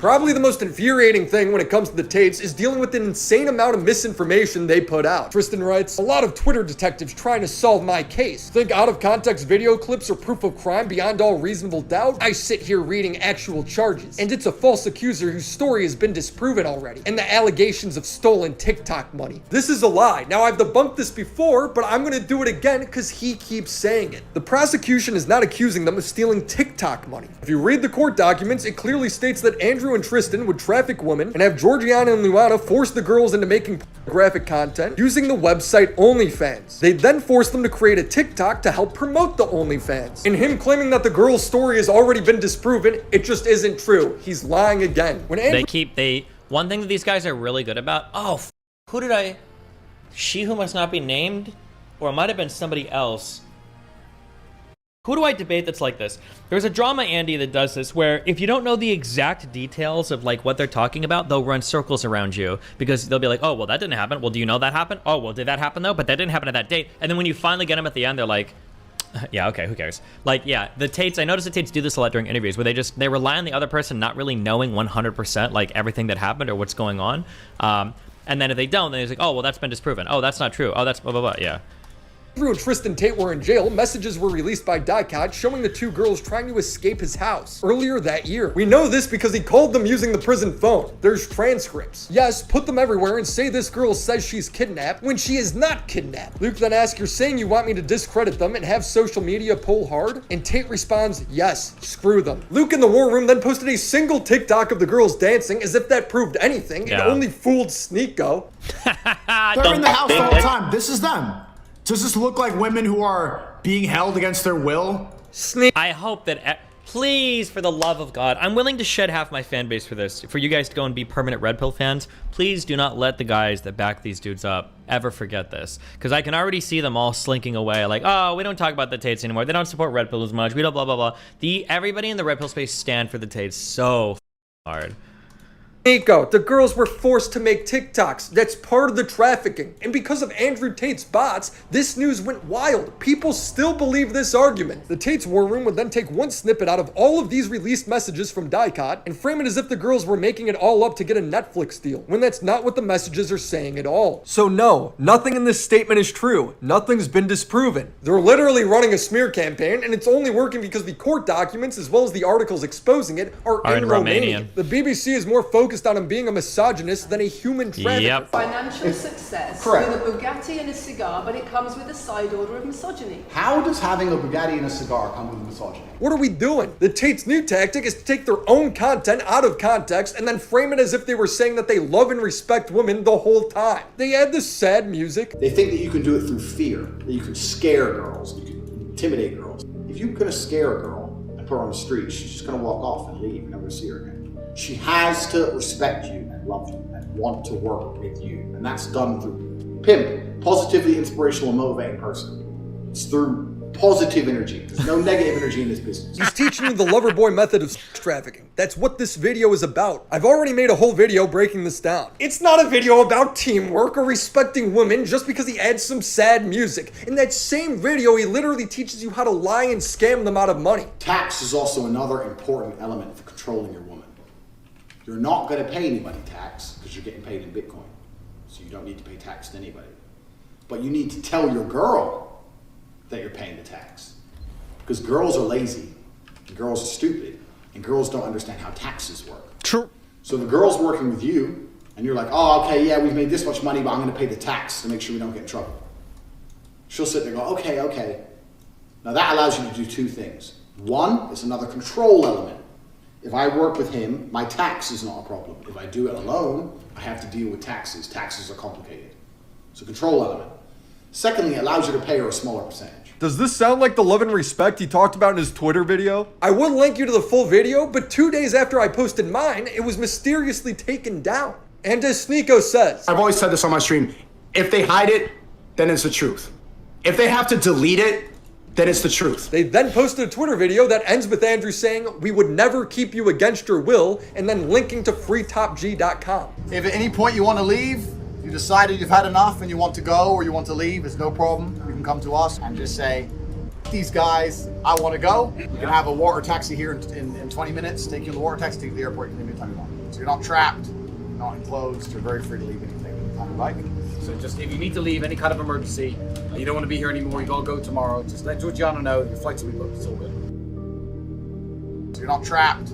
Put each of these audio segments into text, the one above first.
Probably the most infuriating thing when it comes to the Tates is dealing with the insane amount of misinformation they put out. Tristan writes, a lot of Twitter detectives trying to solve my case. Think out of context video clips are proof of crime beyond all reasonable doubt? I sit here reading actual charges, and it's a false accuser whose story has been disproven already, and the allegations of stolen TikTok money. This is a lie. Now, I've debunked this before, but I'm gonna do it again because he keeps saying it. The prosecution is not accusing them of stealing TikTok money. If you read the court documents, it clearly states that Andrew and Tristan would traffic women and have Georgiana and Luana force the girls into making graphic content using the website OnlyFans. They then forced them to create a TikTok to help promote the OnlyFans. And him claiming that the girl's story has already been disproven, it just isn't true. He's lying again. When Andrew One thing that these guys are really good about, she who must not be named, or it might have been somebody else. Who do I debate that's like this? There's a drama Andy that does this where if you don't know the exact details of like what they're talking about, they'll run circles around you because they'll be like, oh, well, that didn't happen. Well, do you know that happened? Oh, well, did that happen though? But that didn't happen at that date. And then when you finally get them at the end, they're like, yeah, okay, who cares? Like, yeah, the Tates, I noticed the Tates do this a lot during interviews where they rely on the other person not really knowing 100% like everything that happened or what's going on. And then if they don't, then it's like, oh, well, that's been disproven. Oh, that's not true. Oh, that's blah, blah, blah, yeah. Andrew and Tristan Tate were in jail. Messages were released by Dicot showing the two girls trying to escape his house earlier that year. We know this because he called them using the prison phone. There's transcripts. Yes, put them everywhere and say this girl says she's kidnapped when she is not kidnapped. Luke then asks, you're saying you want me to discredit them and have social media pull hard? And Tate responds, yes, screw them. Luke in the war room then posted a single TikTok of the girls dancing as if that proved anything. Yeah. It only fooled Sneako. They're in the house the whole time. This is them. Does this look like women who are being held against their will? I hope that, please, for the love of God, I'm willing to shed half my fan base for this. For you guys to go and be permanent Red Pill fans, please do not let the guys that back these dudes up ever forget this. Because I can already see them all slinking away like, oh, we don't talk about the Tates anymore. They don't support Red Pill as much. We don't blah, blah, blah. Everybody in the Red Pill space stand for the Tates so hard. Sneako, the girls were forced to make TikToks. That's part of the trafficking. And because of Andrew Tate's bots, this news went wild. People still believe this argument. The Tate's war room would then take one snippet out of all of these released messages from Dicot and frame it as if the girls were making it all up to get a Netflix deal, when that's not what the messages are saying at all. So no, nothing in this statement is true. Nothing's been disproven. They're literally running a smear campaign, and it's only working because the court documents, as well as the articles exposing it, are in Romanian. The BBC is more focused on him being a misogynist than a human trafficker. Yep. Financial success correct. with a Bugatti and a cigar, but it comes with a side order of misogyny. How does having a Bugatti and a cigar come with misogyny? What are we doing? The Tate's new tactic is to take their own content out of context and then frame it as if they were saying that they love and respect women the whole time. They add this sad music. They think that you can do it through fear, that you can scare girls, you can intimidate girls. If you're gonna scare a girl and put her on the street, she's just gonna walk off and leave. You're never gonna see her again. She has to respect you and love you and want to work with you. And that's done through PIMP, positively inspirational and motivating person. It's through positive energy. There's no negative energy in this business. He's teaching you the lover boy method of trafficking. That's what this video is about. I've already made a whole video breaking this down. It's not a video about teamwork or respecting women just because he adds some sad music. In that same video, he literally teaches you how to lie and scam them out of money. Tax is also another important element for controlling your woman. You're not going to pay anybody tax because you're getting paid in Bitcoin. So you don't need to pay tax to anybody. But you need to tell your girl that you're paying the tax. Because girls are lazy, and girls are stupid, and girls don't understand how taxes work. True. So the girl's working with you, and you're like, oh, okay, yeah, we've made this much money, but I'm going to pay the tax to make sure we don't get in trouble. She'll sit there and go, okay, okay. Now that allows you to do two things. One, it's another control element. If I work with him, my tax is not a problem. If I do it alone, I have to deal with taxes. Taxes are complicated. So control element. Secondly, it allows you to pay her a smaller percentage. Does this sound like the love and respect he talked about in his Twitter video? I would link you to the full video, but 2 days after I posted mine, it was mysteriously taken down. And as Sneako says, I've always said this on my stream, if they hide it, then it's the truth. If they have to delete it, then it's the truth. They then posted a Twitter video that ends with Andrew saying, we would never keep you against your will, and then linking to freetopg.com. If at any point you want to leave, you decided you've had enough and you want to go or you want to leave, it's no problem. You can come to us and just say, these guys, I want to go. You can have a water taxi here in 20 minutes, take you in the water taxi, take you to the airport, you can leave anytime you want. So you're not trapped, not enclosed. You're very free to leave anything you like. So just if you need to leave, any kind of emergency, you don't want to be here anymore, you gotta go tomorrow, just let Georgiana know your flight's will be booked. It's all good. So you're not trapped,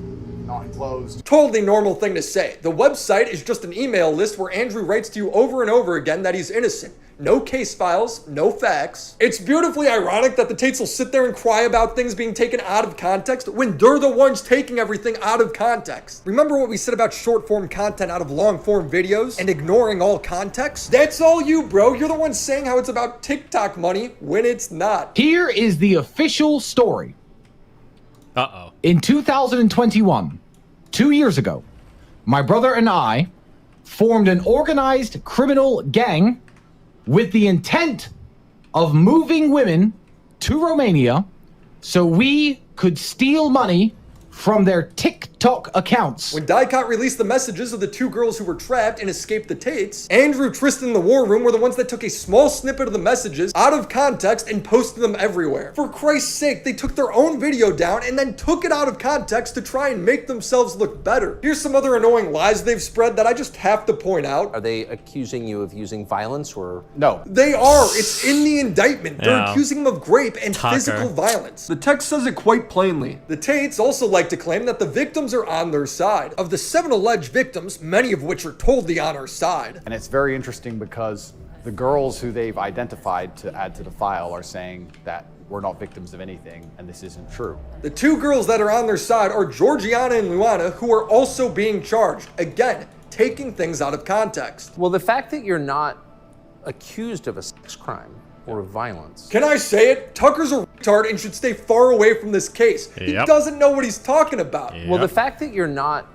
not enclosed. Totally normal thing to say. The website is just an email list where Andrew writes to you over and over again that he's innocent. No case files, no facts. It's beautifully ironic that the Tates will sit there and cry about things being taken out of context when they're the ones taking everything out of context. Remember what we said about short form content out of long form videos and ignoring all context? That's all you, bro. You're the one saying how it's about TikTok money when it's not. Here is the official story. Uh-oh. In 2021, 2 years ago, my brother and I formed an organized criminal gang with the intent of moving women to Romania so we could steal money from their TikTok accounts. When Dicot released the messages of the two girls who were trapped and escaped the Tates, Andrew, Tristan, and the War Room were the ones that took a small snippet of the messages out of context and posted them everywhere. For Christ's sake, they took their own video down and then took it out of context to try and make themselves look better. Here's some other annoying lies they've spread that I just have to point out. Are they accusing you of using violence or? No. They are. It's in the indictment. They're Yeah. accusing him of grape and Tucker. physical violence. The text says it quite plainly. The Tates also like to claim that the victims are on their side. Of the 7 alleged victims, many of which are totally on our side. And it's very interesting because the girls who they've identified to add to the file are saying that we're not victims of anything, and this isn't true. The 2 girls that are on their side are Georgiana and Luana, who are also being charged. Again, taking things out of context. Well, the fact that you're not accused of a sex crime or of violence. Can I say it? Tucker's a retard and should stay far away from this case. He Yep. doesn't know what he's talking about. Well, the fact that you're not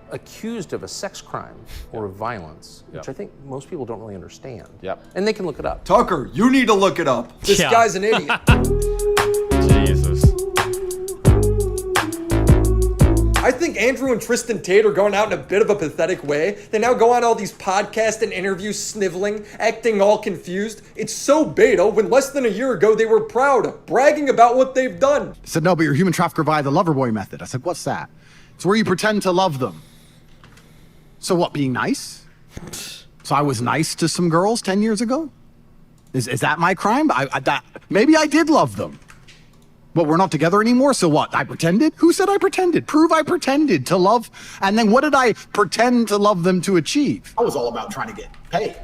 accused of a sex crime or of violence, which I think most people don't really understand. Yep. And they can look it up. Tucker, you need to look it up. This Yeah. guy's an idiot. Jesus. I think Andrew and Tristan Tate are going out in a bit of a pathetic way. They now go on all these podcasts and interviews sniveling, acting all confused. It's so beta when less than a year ago they were proud, bragging about what they've done. He said, no, but you're a human trafficker via the lover boy method. I said, what's that? It's where you pretend to love them. So what, being nice? So I was nice to some girls 10 years ago? Is that my crime? Maybe I did love them. But we're not together anymore, so what? I pretended? Who said I pretended? Prove I pretended to love. And then what did I pretend to love them to achieve? I was all about trying to get paid.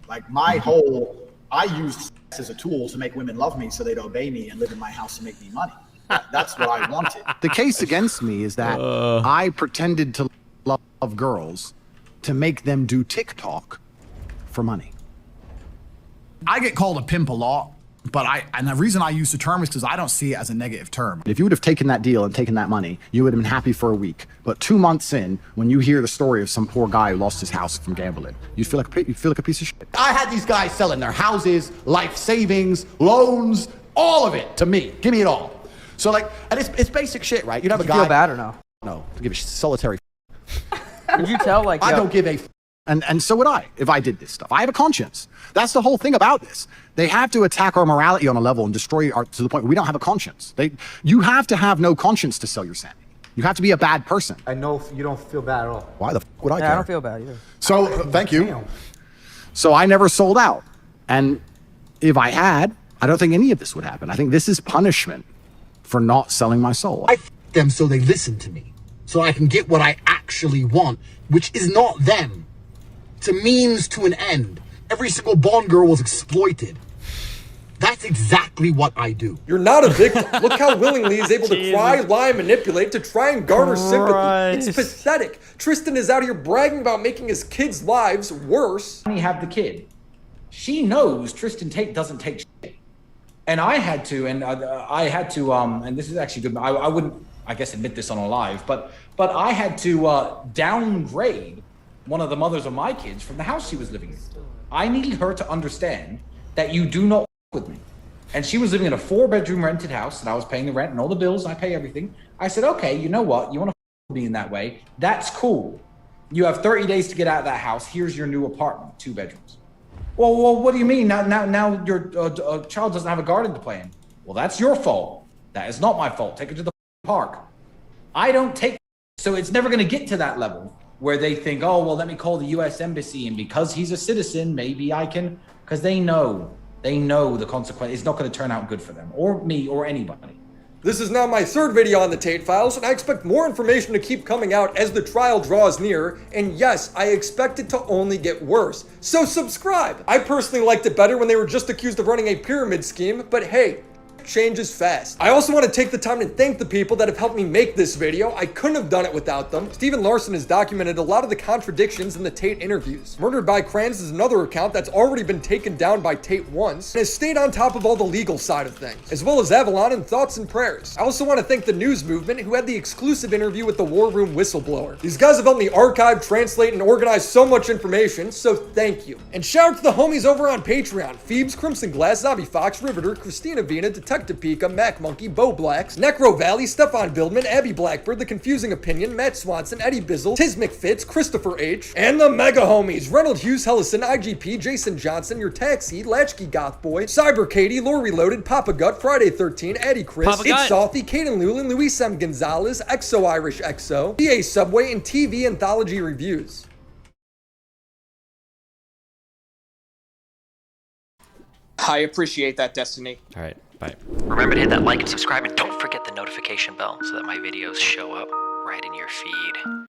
Like I used sex as a tool to make women love me so they'd obey me and live in my house and make me money. That's what I wanted. The case against me is that I pretended to love girls to make them do TikTok for money. I get called a pimp a lot, but and the reason I use the term is because I don't see it as a negative term. If you would have taken that deal and taken that money, you would have been happy for a week. But 2 months in, when you hear the story of some poor guy who lost his house from gambling, you'd feel like a piece of shit. I had these guys selling their houses, life savings, loans, all of it to me. Give me it all. So like, and it's basic shit, right? You'd have a guy. Feel bad or no? No, to give a solitary. Did you tell like? I don't give a. And so would I, if I did this stuff. I have a conscience. That's the whole thing about this. They have to attack our morality on a level and destroy our, to the point where we don't have a conscience. You have to have no conscience to sell your sanity. You have to be a bad person. I know you don't feel bad at all. Why the f would I care? I don't feel bad either. So, thank you. So I never sold out. And if I had, I don't think any of this would happen. I think this is punishment for not selling my soul. I f them so they listen to me, so I can get what I actually want, which is not them. It's a means to an end. Every single Bond girl was exploited. That's exactly what I do. You're not a victim. Look how willingly he's able to cry, lie, manipulate to try and garner sympathy. It's pathetic. Tristan is out here bragging about making his kids' lives worse. You have the kid. She knows Tristan Tate doesn't take shit. And I had to, and this is actually good. I wouldn't, I guess, admit this on a live, but I had to downgrade one of the mothers of my kids from the house she was living in. I needed her to understand that you do not with me. And she was living in a 4-bedroom rented house, and I was paying the rent and all the bills, and I pay everything. I said, okay, you know what? You want to be in that way? That's cool. You have 30 days to get out of that house. Here's your new apartment, 2 bedrooms. Well, what do you mean? Now your child doesn't have a garden to play in. Well, that's your fault. That is not my fault. Take her to the park. I don't take, so it's never going to get to that level where they think, oh, well, let me call the U.S. Embassy, and because he's a citizen, maybe I can, because they know the consequence. It's not going to turn out good for them, or me, or anybody. This is now my third video on the Tate files, and I expect more information to keep coming out as the trial draws near, and yes, I expect it to only get worse. So subscribe! I personally liked it better when they were just accused of running a pyramid scheme, but hey, change is fast. I also want to take the time to thank the people that have helped me make this video. I couldn't have done it without them. Steven Larson has documented a lot of the contradictions in the Tate interviews. Murdered by Crayons is another account that's already been taken down by Tate once, and has stayed on top of all the legal side of things, as well as Avalon and Thoughts and Prayers. I also want to thank the News Movement, who had the exclusive interview with the War Room whistleblower. These guys have helped me archive, translate, and organize so much information, so thank you. And shout out to the homies over on Patreon: Phoebes, Crimson Glass, Zombie Fox, Riveter, Christina Vina, Detective Pika, Mac Monkey, Bo Blacks, Necro Valley, Stefan Bildman, Abby Blackbird, The Confusing Opinion, Matt Swanson, Eddie Bizzle, Tiz McFitz, Christopher H, and the mega homies: Reynold Hughes, Hellison, IGP, Jason Johnson, Your Taxi, Latchkey Goth Boy, Cyber Katie, Lore Reloaded, Papa Gut, Friday 13, Eddie Chris, It's Salty, Kaden Lulin, Luis M. Gonzalez, Exo Irish Exo, PA Subway, and TV Anthology Reviews. I appreciate that, Destiny. All right, bye. Remember to hit that like and subscribe, and don't forget the notification bell so that my videos show up right in your feed.